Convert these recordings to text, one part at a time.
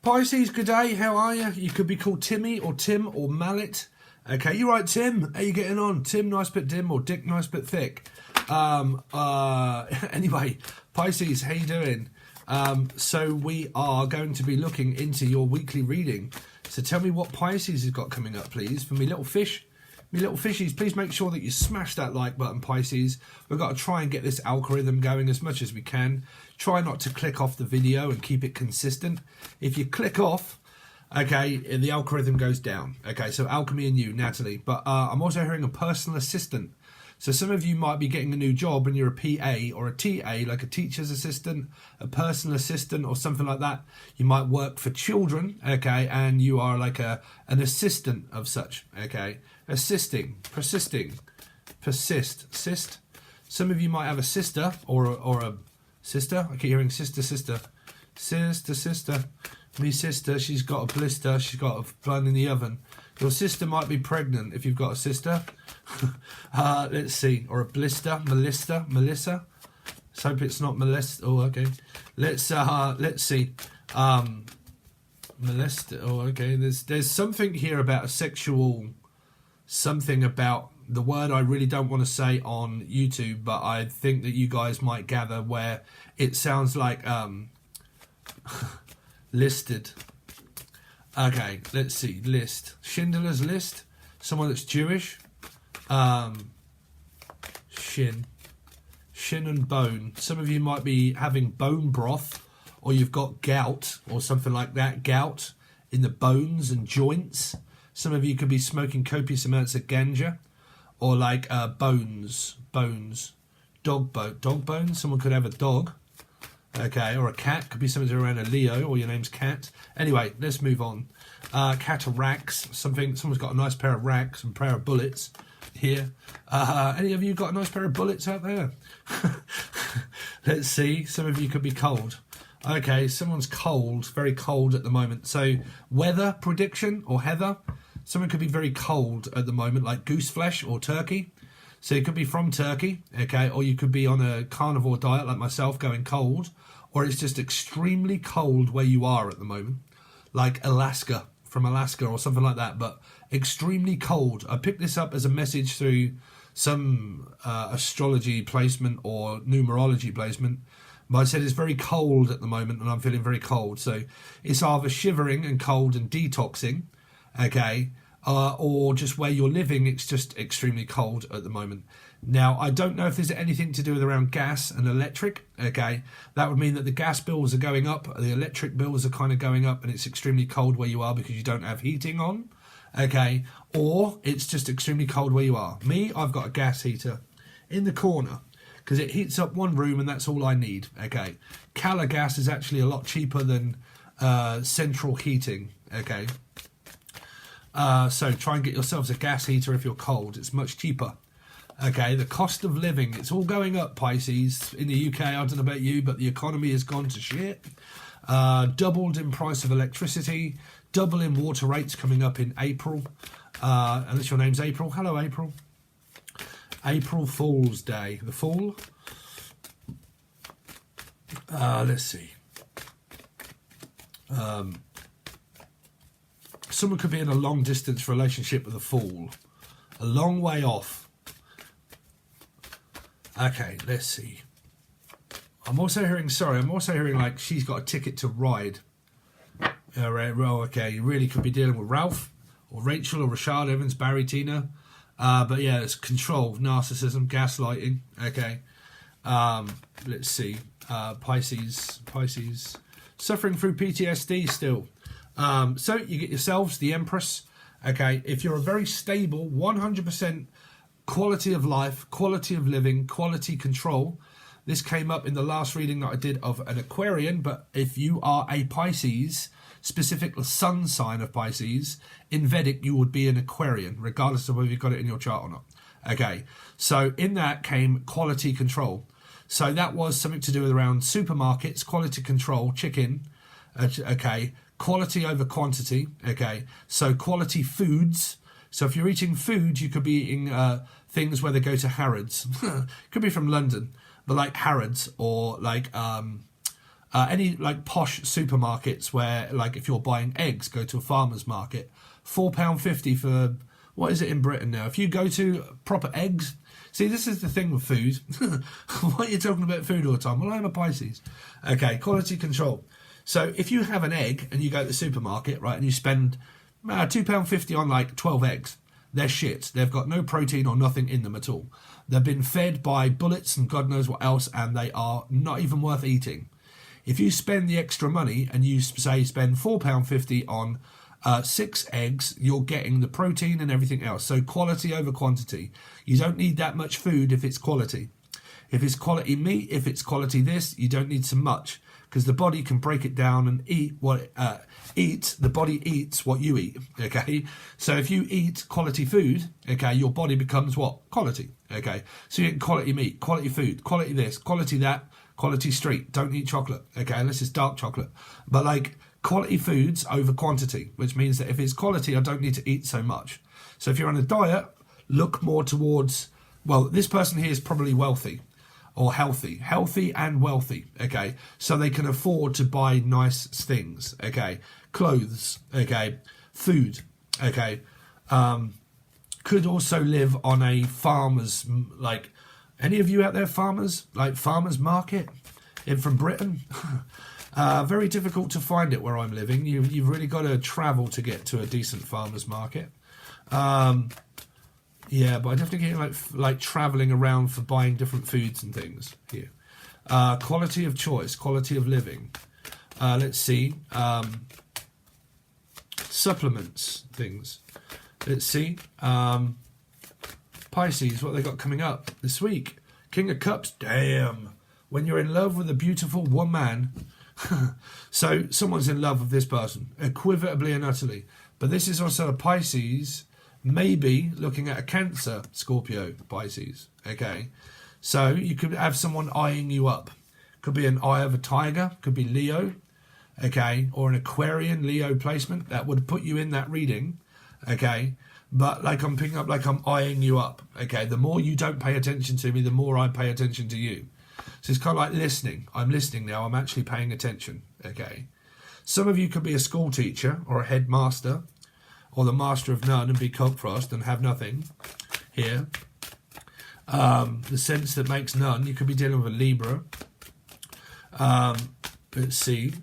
Pisces, good day, how are you? You could be called Timmy or Tim or Mallet. Okay, you right, Tim? How you getting on? Tim, nice bit dim, or Dick, nice bit thick? Anyway, Pisces, how you doing? So we are going to be looking into your weekly reading. So tell me what Pisces has got coming up, please. For me little fish, me little fishies, please make sure that you smash that like button, Pisces. We've got to try and get this algorithm going as much as we can. Try not to click off the video and keep it consistent. If you click off, okay, the algorithm goes down. Okay, so alchemy and you, Natalie. But I'm also hearing a personal assistant. So some of you might be getting a new job and you're a PA or a TA, like a teacher's assistant, a personal assistant or something like that. You might work for children, okay, and you are like an assistant of such, okay. Assisting, persisting, persist, assist. Some of you might have a sister or a sister. I keep hearing sister, sister. Sister, sister. Me sister, she's got a blister. She's got a bun in the oven. Your sister might be pregnant if you've got a sister. Let's see. Or a blister. Melissa. Let's hope it's not Melissa. Oh, okay. Let's see. Molester. Oh, okay. There's something here about a sexual... Something about the word I really don't want to say on YouTube, but I think that you guys might gather where it sounds like listed. Okay, let's see. List. Schindler's List. Someone that's Jewish. Shin and bone. Some of you might be having bone broth, or you've got gout or something like that. Gout in the bones and joints. Some of you could be smoking copious amounts of ganja, or like bones, dog bones. Someone could have a dog, okay, or a cat. Could be something around a Leo, or your name's Cat. Anyway, let's move on. Cataracts, someone's got a nice pair of racks and pair of bullets here. Any of you got a nice pair of bullets out there? Let's see. Some of you could be cold. Okay, someone's cold, very cold at the moment. So weather prediction or Heather. Someone could be very cold at the moment, like goose flesh or turkey. So it could be from Turkey, okay, or you could be on a carnivore diet like myself, going cold, or it's just extremely cold where you are at the moment, like Alaska, from Alaska or something like that, but extremely cold. I picked this up as a message through some astrology placement or numerology placement, but I said it's very cold at the moment and I'm feeling very cold. So it's either shivering and cold and detoxing, okay, or just where you're living, it's just extremely cold at the moment. Now, I don't know if there's anything to do with around gas and electric, okay. That would mean that the gas bills are going up, the electric bills are kind of going up, and it's extremely cold where you are because you don't have heating on, okay, or it's just extremely cold where you are. Me, I've got a gas heater in the corner because it heats up one room and that's all I need, okay. Cala gas is actually a lot cheaper than central heating, okay. So try and get yourselves a gas heater if you're cold. It's much cheaper. Okay, the cost of living, it's all going up, Pisces. In the UK, I don't know about you, but the economy has gone to shit. Doubled in price of electricity. Double in water rates coming up in April. Unless your name's April. Hello, April. April Fool's Day. The Fool. Let's see. Someone could be in a long-distance relationship with a fool. A long way off. Okay, let's see. I'm also hearing like she's got a ticket to ride. Okay, you really could be dealing with Ralph or Rachel or Rashad Evans, Barry, Tina. But yeah, it's control, narcissism, gaslighting. Okay. Let's see. Pisces. Suffering through PTSD still. So you get yourselves the Empress. Okay, if you're a very stable, 100% quality of life, quality of living, quality control. This came up in the last reading that I did of an Aquarian, but if you are a Pisces, specific sun sign of Pisces, in Vedic you would be an Aquarian, regardless of whether you've got it in your chart or not. Okay, so in that came quality control. So that was something to do with around supermarkets, quality control, chicken, okay, quality over quantity, okay, so quality foods. So if you're eating food, you could be eating things where they go to Harrods. Could be from London, but like Harrods or like Any like posh supermarkets where, like, if you're buying eggs, go to a farmer's market. £4.50 for, what is it in Britain now? If you go to proper eggs, see, this is the thing with food. Why are you talking about food all the time? Well, I'm a Pisces. Okay, quality control. So if you have an egg and you go to the supermarket, right, and you spend £2.50 on like 12 eggs, they're shit. They've got no protein or nothing in them at all. They've been fed by bullets and God knows what else, and they are not even worth eating. If you spend the extra money and you say spend £4.50 on 6 eggs, you're getting the protein and everything else. So quality over quantity. You don't need that much food if it's quality. If it's quality meat, if it's quality this, you don't need so much, because the body can break it down and eat what the body eats what you eat. Okay, so if you eat quality food, okay, your body becomes what? Quality. Okay, so you eat quality meat, quality food, quality this, quality that, quality street. Don't eat chocolate, okay, unless it's dark chocolate. But like quality foods over quantity, which means that if it's quality, I don't need to eat so much. So if you're on a diet, look more towards, well, this person here is probably wealthy or healthy and wealthy, okay, so they can afford to buy nice things, okay, clothes, okay, food, okay, could also live on a farmer's, like, any of you out there farmers, like farmer's market from Britain? Very difficult to find it where I'm living. You've really got to travel to get to a decent farmer's market. Yeah, but I definitely get like traveling around for buying different foods and things here. Quality of choice, quality of living. Let's see. Supplements, things. Let's see. Pisces, what they got coming up this week? King of Cups. Damn. When you're in love with a beautiful woman. So someone's in love with this person, equivotably and utterly. But this is also a Pisces, maybe looking at a Cancer, Scorpio, Pisces. Okay, so you could have someone eyeing you up. Could be an eye of a tiger, could be Leo, okay, or an Aquarian Leo placement. That would put you in that reading, okay. But like I'm picking up, like I'm eyeing you up, okay. The more you don't pay attention to me, the more I pay attention to you. So it's kind of like listening. I'm listening now. I'm actually paying attention, okay. Some of you could be a school teacher or a headmaster, or the master of none and be Cockfrost and have nothing here. The sense that makes none. You could be dealing with a Libra. Let's see.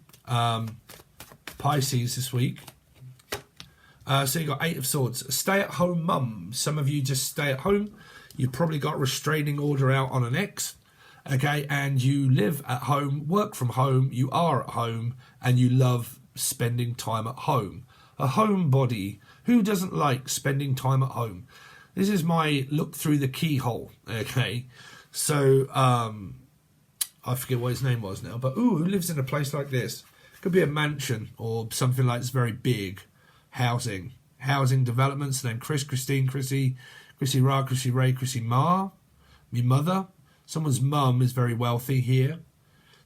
Pisces this week. So you got 8 of Swords. Stay-at-home mum. Some of you just stay at home. You've probably got a restraining order out on an ex. Okay, and you live at home, work from home, you are at home, and you love spending time at home. A homebody. Who doesn't like spending time at home? This is my look through the keyhole. Okay, so I forget what his name was now, but who lives in a place like this? Could be a mansion or something like this, very big. Housing developments. Then Chris, Christine, Chrissy Ra, Chrissy Ray, Chrissy Ma, me mother. Someone's mum is very wealthy here.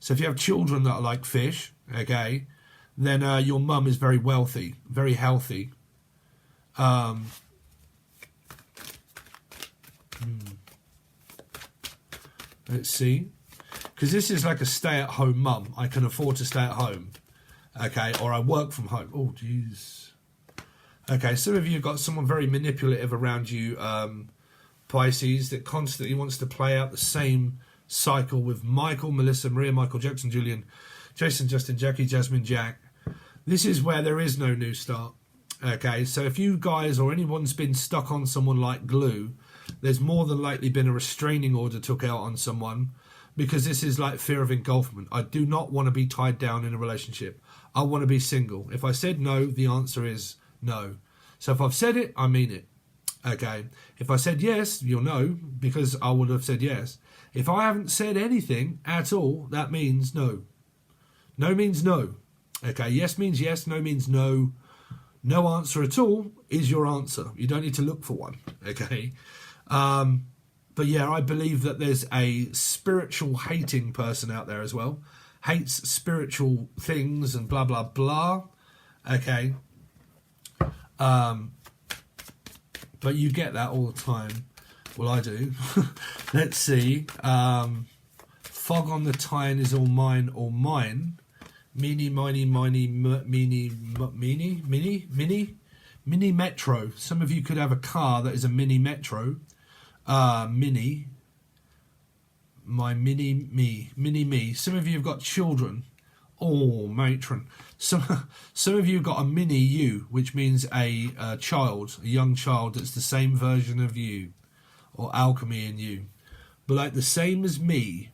So if you have children that are like fish, okay, then your mum is very wealthy, very healthy. Let's see. Because this is like a stay-at-home mum. I can afford to stay at home. Okay, or I work from home. Oh, jeez. Okay, some of you have got someone very manipulative around you, Pisces, that constantly wants to play out the same cycle with Michael, Melissa, Maria, Michael, Jackson, Julian, Jason, Justin, Jackie, Jasmine, Jack. This is where there is no new start. Okay, so if you guys or anyone's been stuck on someone like glue, there's more than likely been a restraining order took out on someone, because this is like fear of engulfment. I do not want to be tied down in a relationship. I want to be single. If I said no, the answer is no. So if I've said it, I mean it. Okay. If I said yes, you'll know, because I would have said yes. If I haven't said anything at all, that means no. No means no. Okay. Yes means yes. No means no. No answer at all is your answer. You don't need to look for one. Okay. But yeah, I believe that there's a spiritual hating person out there as well. Hates spiritual things and blah, blah, blah. Okay. But you get that all the time. Well, I do. Let's see. Fog on the Tyne is all mine, all mine. Mini, miny, miny, mini, metro. Some of you could have a car that is a mini metro. Mini me. Some of you have got children. Oh, matron. Some of you have got a mini you, which means a child, a young child that's the same version of you, or alchemy in you. But like the same as me.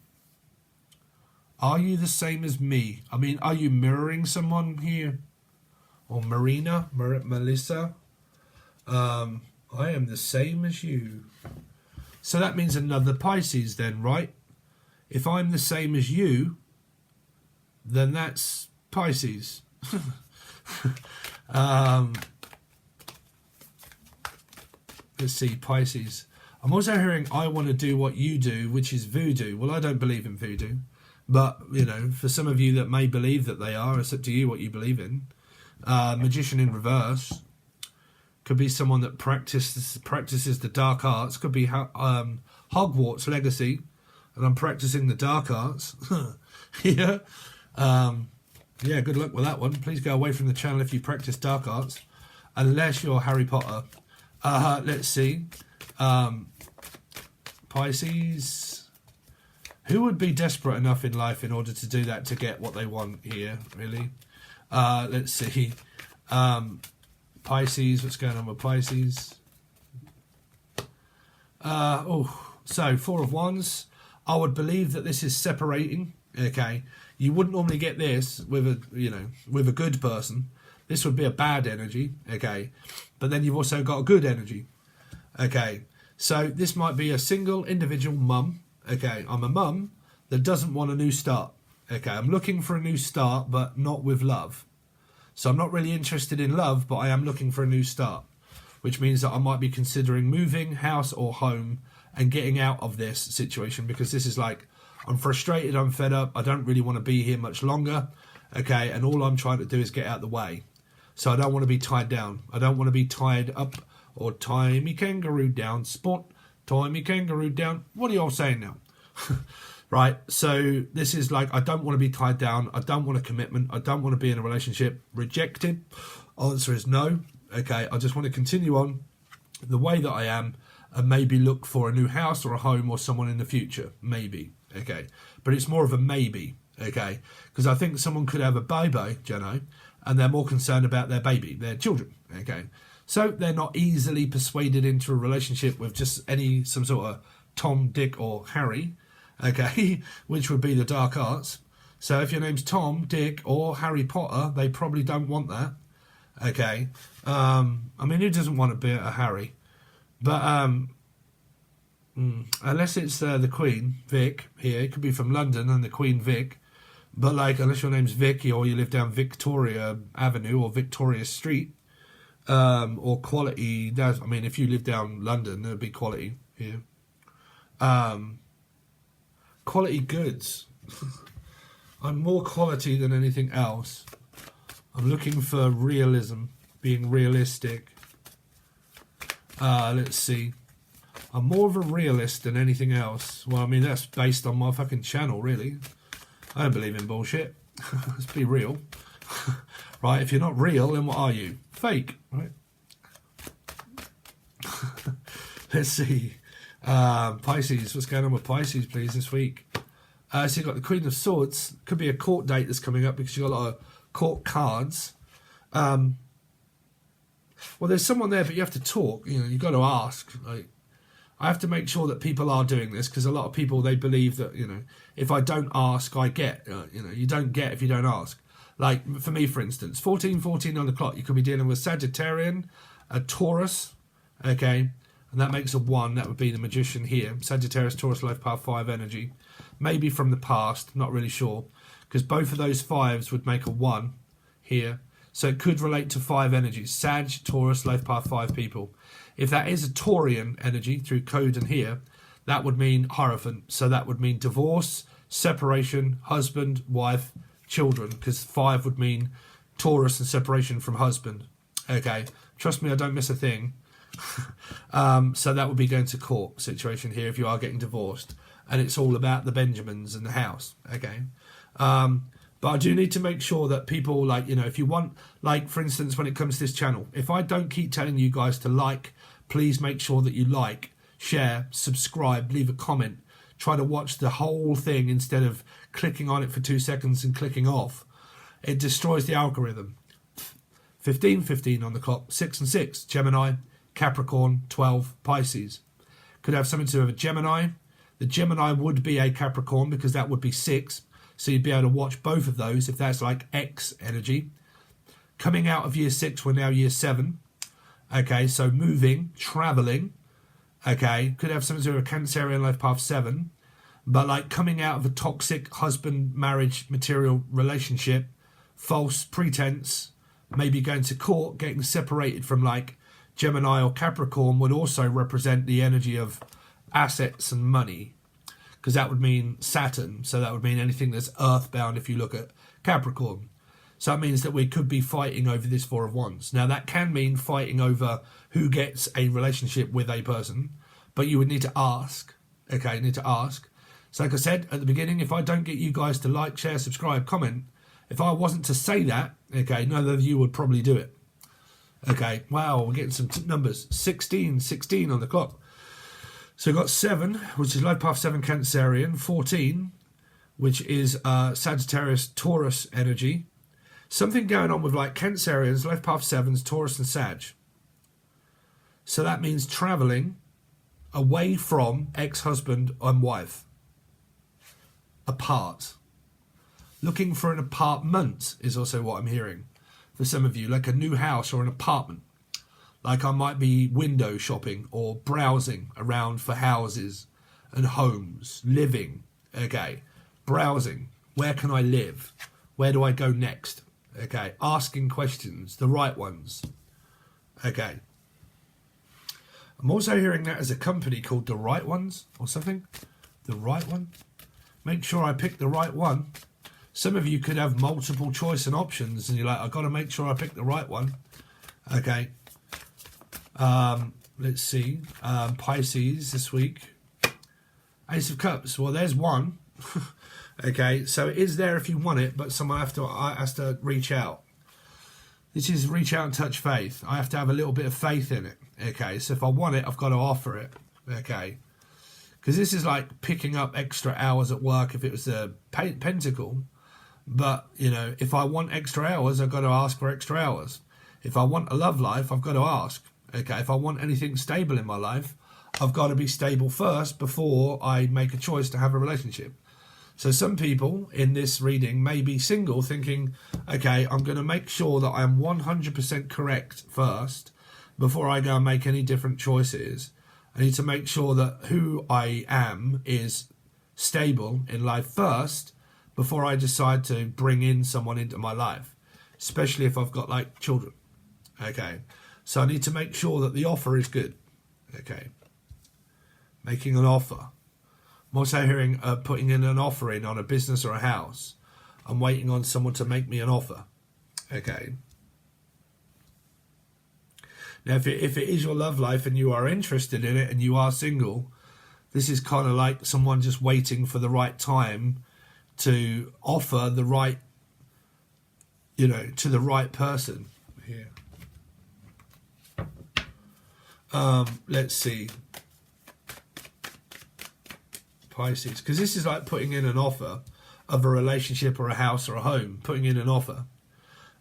Are you the same as me? I mean, are you mirroring someone here? Or Melissa? I am the same as you. So that means another Pisces then, right? If I'm the same as you, then that's Pisces. Let's see, Pisces. I'm also hearing I want to do what you do, which is voodoo. Well, I don't believe in voodoo. But, you know, for some of you that may believe that they are, it's up to you what you believe in. Magician in reverse could be someone that practices the dark arts. Could be Hogwarts legacy, and I'm practicing the dark arts. Yeah. Yeah, good luck with that one. Please go away from the channel if you practice dark arts, unless you're Harry Potter. Let's see. Pisces. Who would be desperate enough in life in order to do that to get what they want here, really? Let's see. Pisces, what's going on with Pisces? So, Four of Wands. I would believe that this is separating, okay? You wouldn't normally get this with a good person. This would be a bad energy, okay? But then you've also got a good energy, okay? So this might be a single individual mum. Okay, I'm a mum that doesn't want a new start. Okay, I'm looking for a new start, but not with love. So I'm not really interested in love, but I am looking for a new start, which means that I might be considering moving house or home and getting out of this situation, because this is like, I'm frustrated, I'm fed up, I don't really want to be here much longer. Okay, and all I'm trying to do is get out of the way. So I don't want to be tied down. I don't want to be tied up or tie me kangaroo down. Spot. Tie me kangaroo down. What are you all saying now? Right, so this is like, I don't want to be tied down. I don't want a commitment. I don't want to be in a relationship. Rejected. Answer is no. Okay, I just want to continue on the way that I am and maybe look for a new house or a home or someone in the future. Maybe. Okay, but it's more of a maybe. Okay, because I think someone could have a baby, Jeno, and they're more concerned about their baby, their children. Okay. So they're not easily persuaded into a relationship with just some sort of Tom, Dick or Harry, okay, which would be the dark arts. So if your name's Tom, Dick or Harry Potter, they probably don't want that, okay. I mean, who doesn't want to be a Harry? But unless it's the Queen, Vic, here, it could be from London and the Queen Vic, but like, unless your name's Vicky or you live down Victoria Avenue or Victoria Street, or quality. I mean, if you live down London, there'd be quality here. Quality goods. I'm more quality than anything else. I'm looking for realism, being realistic. Let's see. I'm more of a realist than anything else. Well, I mean, that's based on my fucking channel, really. I don't believe in bullshit. Let's be real. Right, if you're not real, then what are you? Fake, right? Let's see. Pisces, what's going on with Pisces, please, this week? So you've got the Queen of Swords. Could be a court date that's coming up because you've got a lot of court cards. Well, there's someone there, but you have to talk. You know, you've got to ask. Like, I have to make sure that people are doing this, because a lot of people, they believe that, you know, if I don't ask, I get. You know, you don't get if you don't ask. Like, for me, for instance, 14, 9 o'clock, you could be dealing with Sagittarian, a Taurus, okay, and that makes a 1. That would be the Magician here. Sagittarius, Taurus, Life Path 5 energy. Maybe from the past, not really sure, because both of those 5s would make a 1 here. So it could relate to 5 energies. Sag, Taurus, Life Path 5 people. If that is a Taurian energy through code and here, that would mean Hierophant. So that would mean divorce, separation, husband, wife, children, because 5 would mean Taurus and separation from husband. Okay, trust me, I don't miss a thing. So that would be going to court situation here if you are getting divorced. and it's all about the Benjamins and the house. Okay. But I do need to make sure that people, like, you know, if you want, like, for instance, when it comes to this channel, if I don't keep telling you guys to like, please make sure that you like, share, subscribe, leave a comment, try to watch the whole thing instead of clicking on it for 2 seconds and clicking off. It destroys the algorithm. 15 on the clock, 6 and 6, Gemini, Capricorn, 12, Pisces. Could have something to do with a Gemini. The Gemini would be a Capricorn because that would be 6. So you'd be able to watch both of those if that's like X energy. Coming out of year 6, we're now year 7. Okay, so moving, travelling. Okay, could have something to do with a Cancerian life path 7. But like coming out of a toxic husband, marriage, material relationship, false pretense, maybe going to court, getting separated from like Gemini or Capricorn would also represent the energy of assets and money. Because that would mean Saturn, so that would mean anything that's earthbound if you look at Capricorn. So that means that we could be fighting over this Four of Wands. Now that can mean fighting over who gets a relationship with a person, but you would need to ask. Okay, you need to ask. So like I said at the beginning, if I don't get you guys to like, share, subscribe, comment, if I wasn't to say that, okay, none of you would probably do it. Okay, wow, we're getting some numbers. 16 on the clock. So we've got 7, which is life path 7 Cancerian, 14, which is Sagittarius Taurus energy. Something going on with like Cancerians, life path 7s, Taurus and Sag. So that means travelling away from ex-husband and wife. Apart. Looking for an apartment is also what I'm hearing for some of you, like a new house or an apartment. Like I might be window shopping or browsing around for houses and homes, living, okay, browsing. Where can I live? Where do I go next? Okay, asking questions, the right ones. Okay. I'm also hearing that as a company called The Right Ones or something. The Right One. Make sure I pick the right one. Some of you could have multiple choice and options and you're like, I've got to make sure I pick the right one. Okay. Let's see. Pisces this week. Ace of Cups. Well, there's one. Okay, so it is there if you want it, but someone has to reach out. This is reach out and touch faith. I have to have a little bit of faith in it. Okay, so if I want it, I've got to offer it. Okay, because this is like picking up extra hours at work if it was a pentacle. But, you know, if I want extra hours, I've got to ask for extra hours. If I want a love life, I've got to ask. Okay, if I want anything stable in my life, I've got to be stable first before I make a choice to have a relationship. So some people in this reading may be single thinking, okay, I'm going to make sure that I'm 100% correct first before I go and make any different choices. I need to make sure that who I am is stable in life first before I decide to bring in someone into my life, especially if I've got like children. Okay, so I need to make sure that the offer is good. Okay, making an offer. I'm also hearing putting in an offering on a business or a house. I'm waiting on someone to make me an offer. Okay. Now, if it is your love life and you are interested in it and you are single, this is kind of like someone just waiting for the right time to offer the right, you know, to the right person. Here. Let's see. Pisces, because this is like putting in an offer of a relationship or a house or a home, putting in an offer.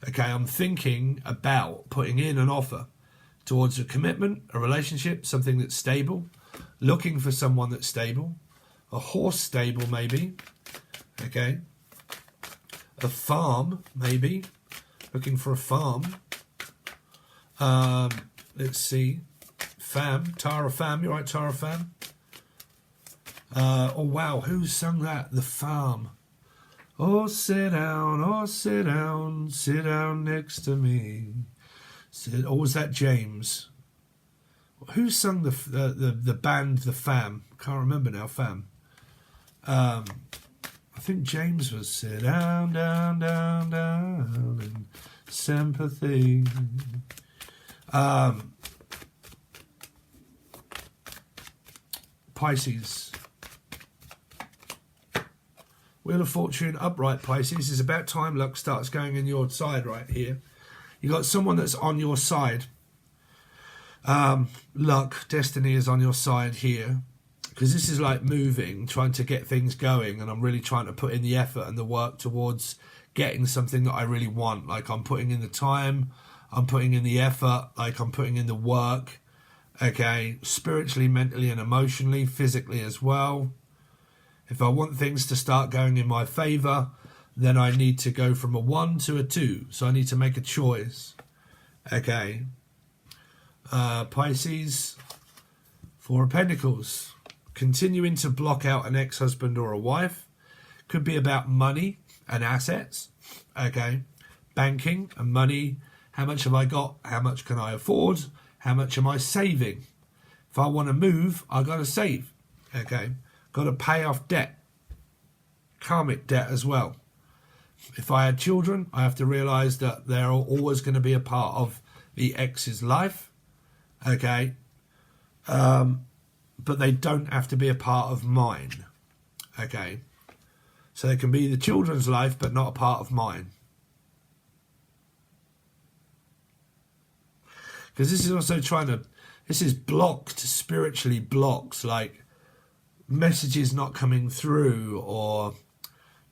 Okay, I'm thinking about putting in an offer towards a commitment, a relationship, something that's stable, looking for someone that's stable, a horse stable maybe, okay, a farm maybe, looking for a farm. Let's see, fam, Tara Fam, you right, Tara Fam? Oh wow, who sung that? The Farm. Oh sit down sit down next to me. Or was that James? Who sung the band The Fam? Can't remember now. Fam. I think James was sit down, down, down, down, and sympathy. Pisces. Wheel of Fortune upright, Pisces. It's about time luck starts going in your side right here. You got someone that's on your side. Luck, destiny is on your side here. Because this is like moving, trying to get things going, and I'm really trying to put in the effort and the work towards getting something that I really want. Like I'm putting in the time, I'm putting in the effort, like I'm putting in the work, okay, spiritually, mentally and emotionally, physically as well. If I want things to start going in my favour, then I need to go from a 1 to a 2. So I need to make a choice, okay. Pisces, Four of Pentacles. Continuing to block out an ex-husband or a wife. Could be about money and assets, okay. Banking and money. How much have I got? How much can I afford? How much am I saving? If I want to move, I got to save, okay. Got to pay off debt. Karmic debt as well. If I had children, I have to realise that they're always going to be a part of the ex's life, okay. But they don't have to be a part of mine, okay. So they can be the children's life, but not a part of mine. Because this is also this is blocked, spiritually blocked, like messages not coming through or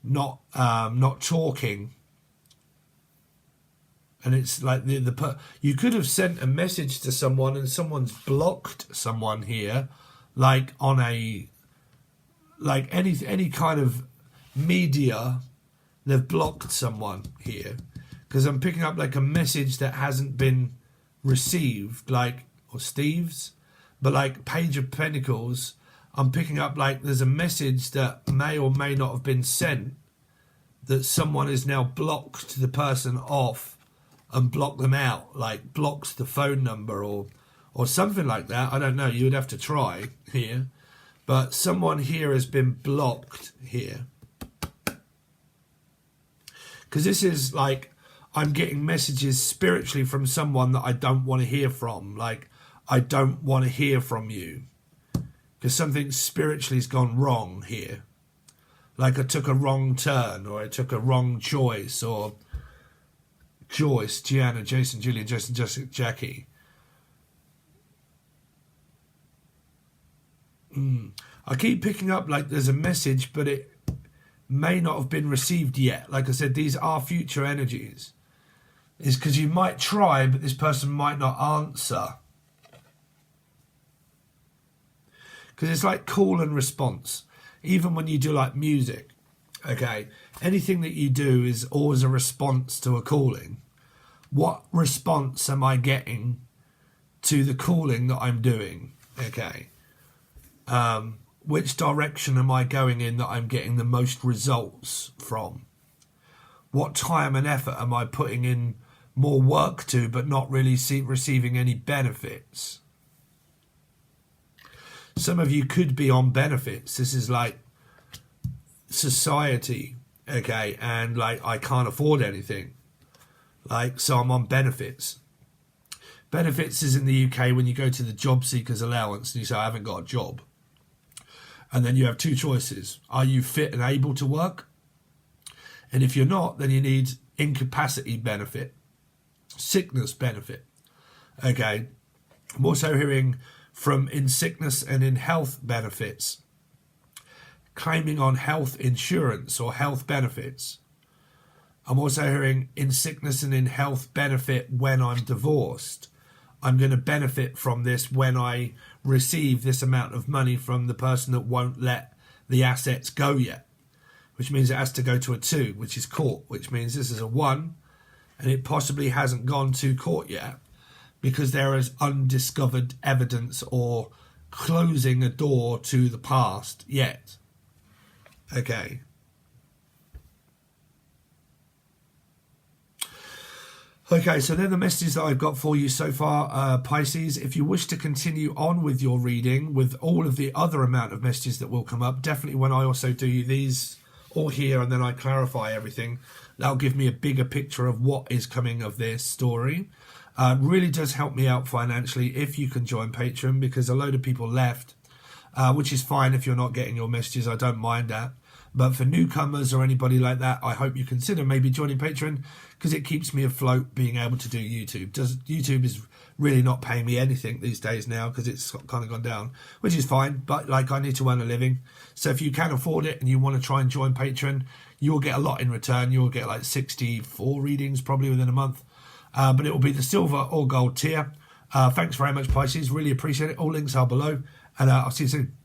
not talking. And it's like you could have sent a message to someone and someone's blocked someone here, like on any kind of media, they've blocked someone here. Because I'm picking up like a message that hasn't been received, like, or Steve's, but like Page of Pentacles, I'm picking up like there's a message that may or may not have been sent, that someone is now blocked the person off and blocked them out, like blocks the phone number or something like that. I don't know, you would have to try here, but someone here has been blocked here. Because this is like, I'm getting messages spiritually from someone that I don't want to hear from. Like, I don't want to hear from you. Because something spiritually has gone wrong here. Like I took a wrong turn, or I took a wrong choice, or Joyce, Gianna, Jason, Julian, Justin, Jessica, Jackie. I keep picking up like there's a message, but it may not have been received yet. Like I said, these are future energies. It's because you might try, but this person might not answer. Because it's like call and response. Even when you do like music, okay, anything that you do is always a response to a calling. What response am I getting to the calling that I'm doing? Okay. Which direction am I going in that I'm getting the most results from? What time and effort am I putting in more work to, but not really receiving any benefits? Some of you could be on benefits. This is like society, okay, and like I can't afford anything. Like, so I'm on benefits. Benefits is in the UK when you go to the job seekers allowance and you say, I haven't got a job. And then you have two choices. Are you fit and able to work? And if you're not, then you need incapacity benefit, sickness benefit. Okay. I'm also hearing from in sickness and in health benefits, claiming on health insurance or health benefits. I'm also hearing in sickness and in health benefit when I'm divorced. I'm going to benefit from this when I receive this amount of money from the person that won't let the assets go yet, which means it has to go to a 2, which is court, which means this is a 1 and it possibly hasn't gone to court yet because there is undiscovered evidence or closing a door to the past yet. Okay. Okay, so they're the messages that I've got for you so far, Pisces. If you wish to continue on with your reading, with all of the other amount of messages that will come up, definitely when I also do these all here and then I clarify everything, that'll give me a bigger picture of what is coming of this story. Really does help me out financially if you can join Patreon, because a load of people left, which is fine if you're not getting your messages. I don't mind that. But for newcomers or anybody like that, I hope you consider maybe joining Patreon, because it keeps me afloat being able to do YouTube. YouTube is really not paying me anything these days now, because it's kind of gone down, which is fine, but like, I need to earn a living. So if you can afford it and you want to try and join Patreon, you'll get a lot in return. You'll get like 64 readings probably within a month, but it will be the silver or gold tier. Thanks very much, Pisces, really appreciate it. All links are below, and I'll see you soon.